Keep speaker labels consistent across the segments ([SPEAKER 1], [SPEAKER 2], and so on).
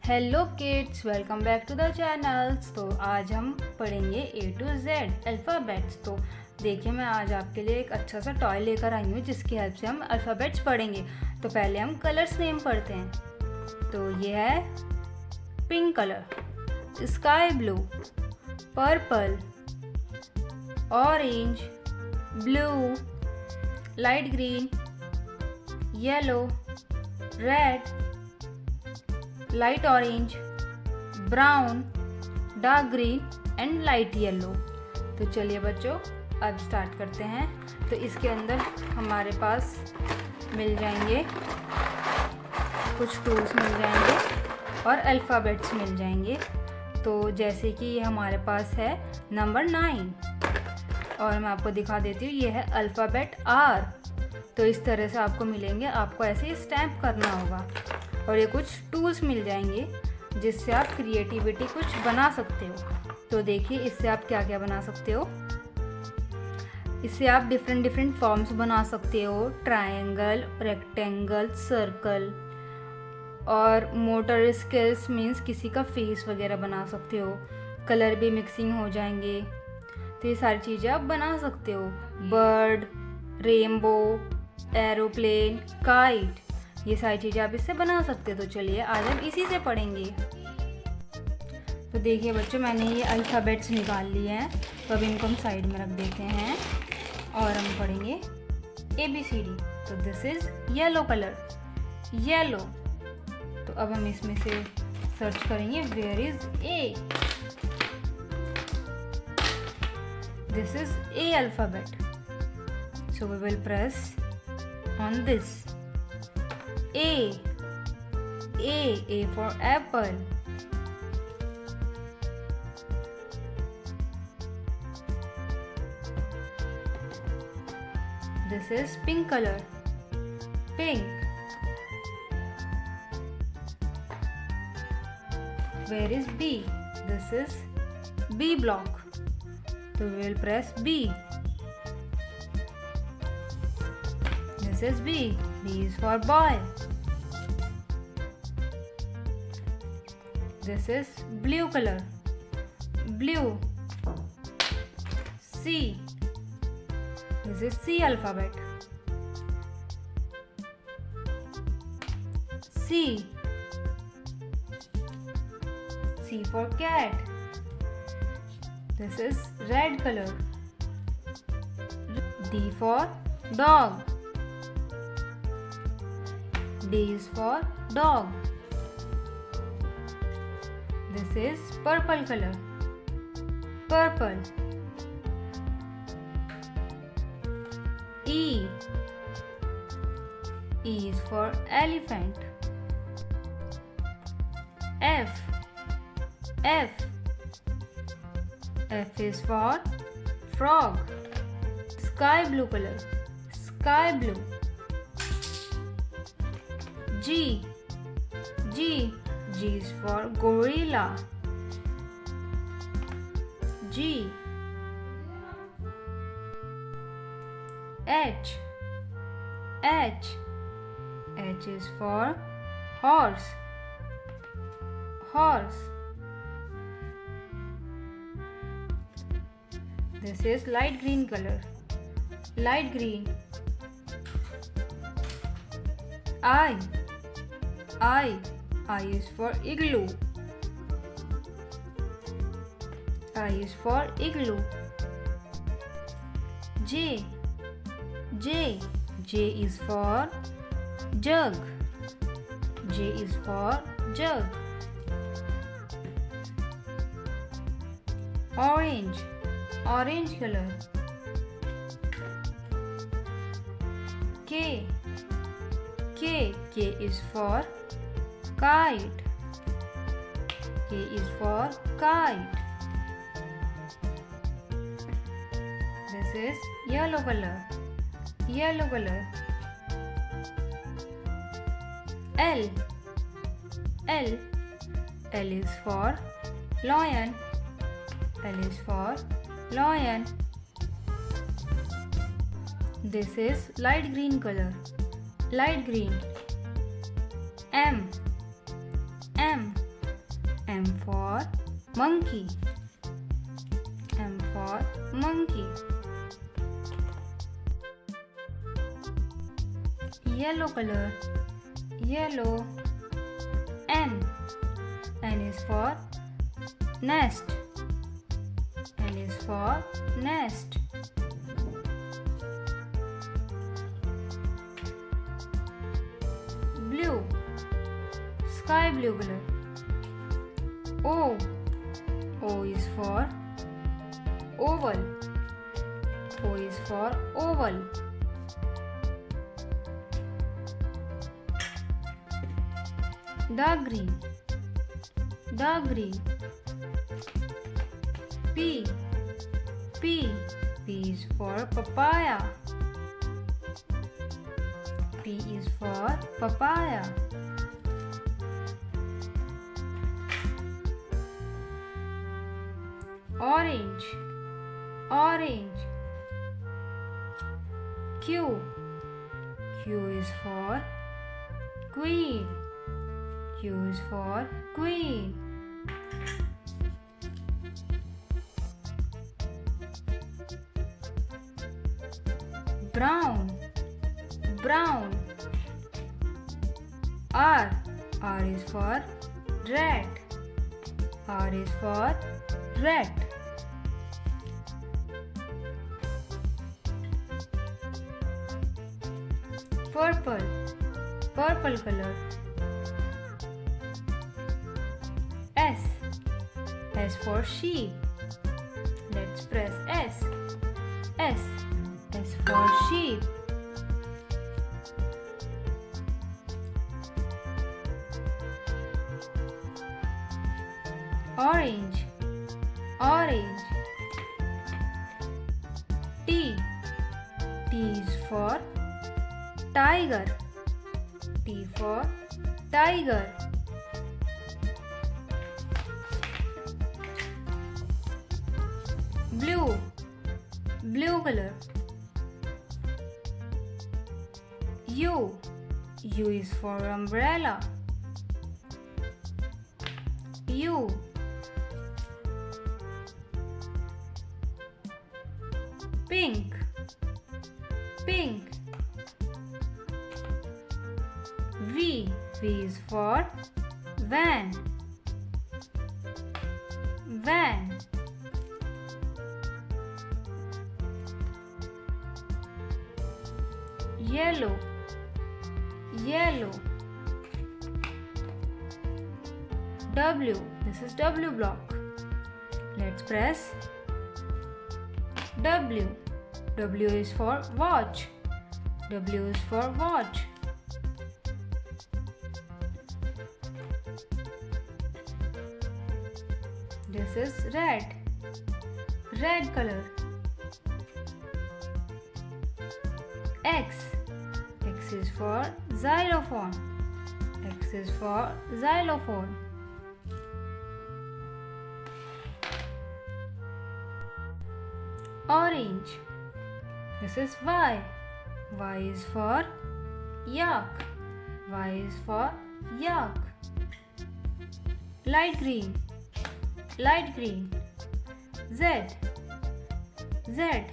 [SPEAKER 1] Hello kids, welcome back to the channels. तो आज हम पढ़ेंगे A to Z अल्फ़ाबेट्स। तो देखिए, मैं आज आपके लिए एक अच्छा सा टॉय लेकर आई हूँ जिसकी हेल्प से हम अल्फ़ाबेट्स पढ़ेंगे। तो पहले हम कलर्स नेम पढ़ते हैं। तो ये है pink colour, sky blue, purple, orange, blue, light green, yellow, red, light orange, brown, dark green and light yellow. तो चलिए बच्चों, अब स्टार्ट करते हैं। तो इसके अंदर हमारे पास मिल जाएंगे कुछ टूल्स मिल जाएंगे और अल्फ़ाबेट्स मिल जाएंगे। तो जैसे कि ये हमारे पास है नंबर 9 और मैं आपको दिखा देती हूँ, ये है अल्फ़ाबेट R। तो इस तरह से आपको मिलेंगे, आपको ऐसे स्टैम्प करना होगा और ये कुछ टूल्स मिल जाएंगे जिससे आप क्रिएटिविटी कुछ बना सकते हो। तो देखिए, इससे आप क्या क्या बना सकते हो। इससे आप डिफरेंट फॉर्म्स बना सकते हो, ट्रायंगल, रेक्टेंगल, सर्कल। और मोटर स्किल्स मीन्स किसी का फेस वगैरह बना सकते हो। कलर भी मिक्सिंग हो जाएंगे। तो ये सारी चीज़ें आप बना सकते हो। बर्ड, रेनबो, एरोप्लेन, काइट, ये सारी चीज़ें आप इससे बना सकते हो। तो चलिए आज हम इसी से पढ़ेंगे। तो देखिए बच्चों, मैंने ये अल्फ़ाबेट्स निकाल लिए हैं। तो अब इनको हम साइड में रख देते हैं और हम पढ़ेंगे ABCD। तो this is yellow colour, yellow. तो अब हम इसमें से सर्च करेंगे where is A। This is A alphabet. So we will press on this. A for apple. This is pink color, pink. Where is B? This is B block. So we will press B. This is B. B is for boy. This is blue color, blue. C. This is C alphabet. C. C for cat. This is red color. D for dog. D is for dog. This is purple color, purple. E. E is for elephant. F. F. F is for frog. Sky blue color, sky blue. G. G. G is for gorilla. G. H. H. H is for horse. Horse. This is light green color, light green. I. I. I is for igloo. I is for igloo. J. J. J is for jug. J is for jug. Orange. Orange color. K. K. K is for kite. K is for kite. This is yellow color, yellow color. L. L. L is for lion. L is for lion. This is light green color, light green. M. monkey. M for monkey. Yellow color. Yellow. N. N is for nest. N is for nest. Blue. Sky blue color. O. O is for oval. O is for oval. Dark green. Dark green. P. P. P is for papaya. P is for papaya. Orange. Orange. Q. Q is for queen. Q is for queen. Brown. Brown. R. R is for red. R is for red. Purple. Purple color. S. S for sheep. Let's press S. S. S for sheep. Orange. Orange. T. T is for tiger. T for tiger. Blue. Blue color. U. U is for umbrella. U. Pink. Pink. V. V is for van. Van. Yellow. Yellow. W. This is W block. Let's press W. W is for watch. W is for watch. This is red. Red color. X. X is for xylophone. X is for xylophone. Orange. This is Y. Y is for yak. Y is for yak. Light green. Light green. Z. Z.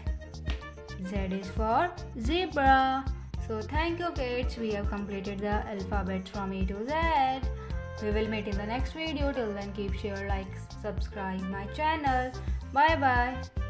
[SPEAKER 1] Z is for zebra. So thank you kids, we have completed the alphabet from A to Z. We will meet in the next video. Till then keep share, like, subscribe my channel. Bye bye.